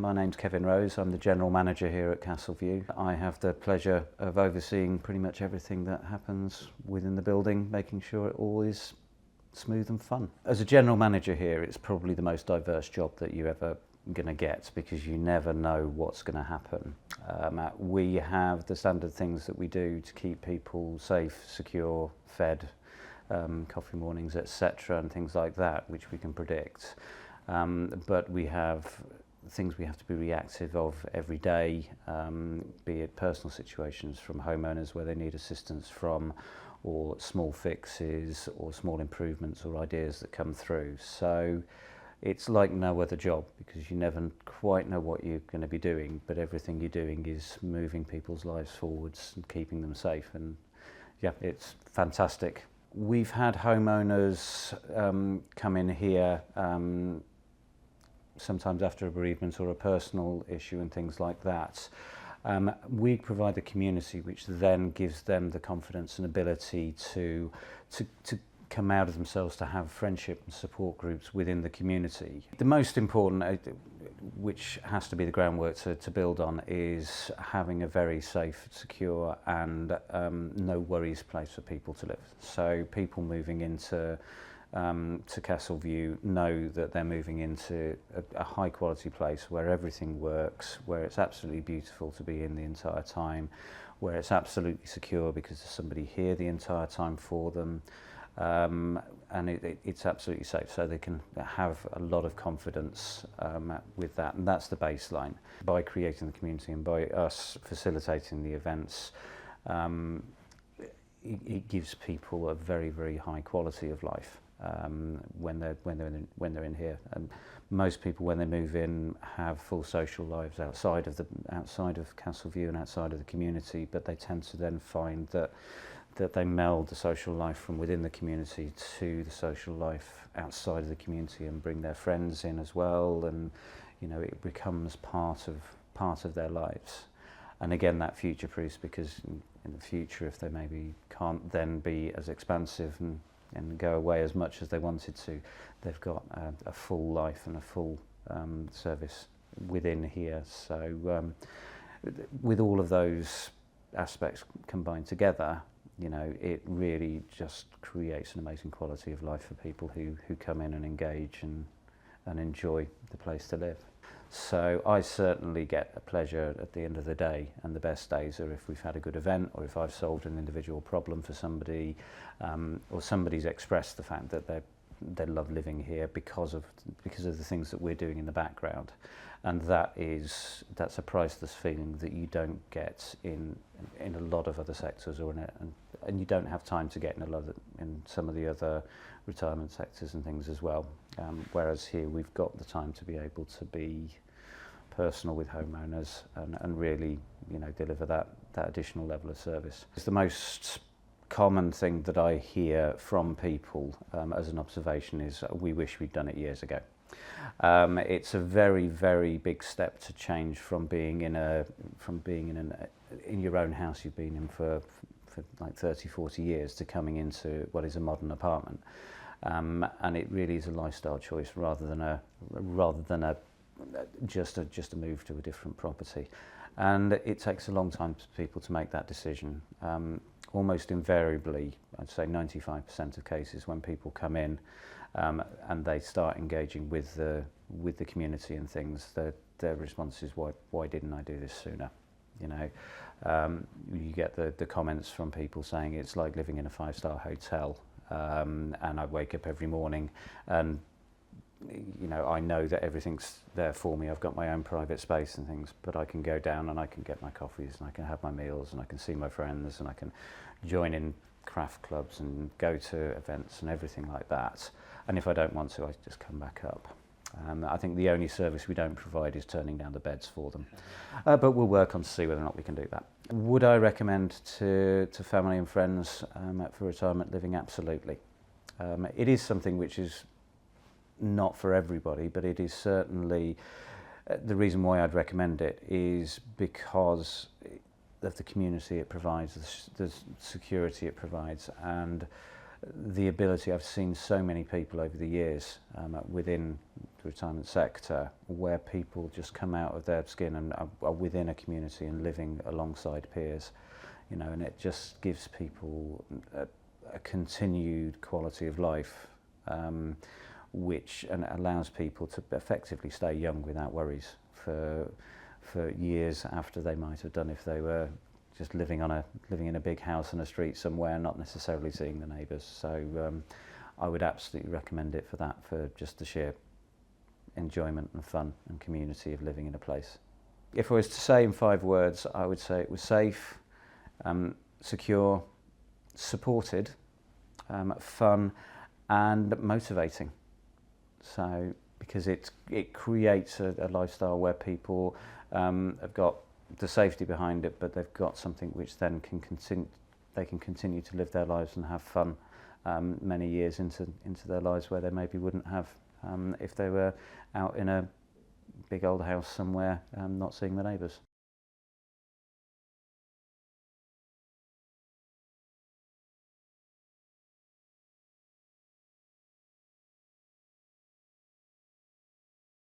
My name's Kevin Rose. I'm the General Manager here at Castleview. I have the pleasure of overseeing pretty much everything that happens within the building, making sure it all is smooth and fun. As a General Manager here, it's probably the most diverse job that you're ever going to get because you never know what's going to happen. We have the standard things that we do to keep people safe, secure, fed, coffee mornings, etc., and things like that, which we can predict. But we have things we have to be reactive of every day, be it personal situations from homeowners where they need assistance from, or small fixes or small improvements or ideas that come through. So it's like no other job because you never quite know what you're going to be doing, but everything you're doing is moving people's lives forwards and keeping them safe, and yeah, it's fantastic. We've had homeowners come in here sometimes after a bereavement or a personal issue and things like that. We provide the community which then gives them the confidence and ability to come out of themselves, to have friendship and support groups within the community. The most important, which has to be the groundwork to build on, is having a very safe, secure and no worries place for people to live. So people moving into to Castleview know that they're moving into a high quality place where everything works, where it's absolutely beautiful to be in the entire time, where it's absolutely secure because there's somebody here the entire time for them, and it's absolutely safe, so they can have a lot of confidence with that, and that's the baseline. By creating the community and by us facilitating the events, it gives people a very, very high quality of life when they're in here. And most people, when they move in, have full social lives outside of Castleview and outside of the community, but they tend to then find that they meld the social life from within the community to the social life outside of the community and bring their friends in as well, and you know, it becomes part of their lives. And again, that future-proofs, because in the future, if they maybe can't then be as expansive and go away as much as they wanted to, they've got a full life and a full service within here. So with all of those aspects combined together, you know, it really just creates an amazing quality of life for people who come in and engage and enjoy the place to live. So I certainly get a pleasure at the end of the day, and the best days are if we've had a good event, or if I've solved an individual problem for somebody, or somebody's expressed the fact that they love living here because of the things that we're doing in the background. And that's a priceless feeling that you don't get in a lot of other sectors, and you don't have time to get in some of the other retirement sectors and things as well. Whereas here we've got the time to be able to be personal with homeowners and really, you know, deliver that additional level of service. It's the most common thing that I hear from people as an observation is, we wish we'd done it years ago. It's a very, very big step to change from being in your own house you've been in for like 30, 40 years to coming into what is a modern apartment. And it really is a lifestyle choice rather than just a move to a different property. And it takes a long time for people to make that decision. Almost invariably, I'd say 95% of cases, when people come in and they start engaging with the community and things, their response is, why didn't I do this sooner? You know, you get the comments from people saying it's like living in a 5-star hotel, and I wake up every morning and, you know, I know that everything's there for me. I've got my own private space and things, but I can go down and I can get my coffees and I can have my meals and I can see my friends and I can join in craft clubs and go to events and everything like that. And if I don't want to, I just come back up. I think the only service we don't provide is turning down the beds for them. But we'll work on to see whether or not we can do that. Would I recommend to family and friends for retirement living? Absolutely. It is something which is not for everybody, but it is certainly, the reason why I'd recommend it is because of the community it provides, the security it provides, and the ability, I've seen so many people over the years within the retirement sector where people just come out of their skin and are within a community and living alongside peers, you know, and it just gives people a continued quality of life, which allows people to effectively stay young without worries for years after they might have done if they were just living in a big house in a street somewhere, not necessarily seeing the neighbours. So I would absolutely recommend it for that, for just the sheer enjoyment and fun and community of living in a place. If I was to say in 5 words, I would say it was safe, secure, supported, fun and motivating. So because it creates a lifestyle where people have got the safety behind it, but they've got something which then they can continue to live their lives and have fun many years into their lives where they maybe wouldn't have if they were out in a big old house somewhere not seeing the neighbours.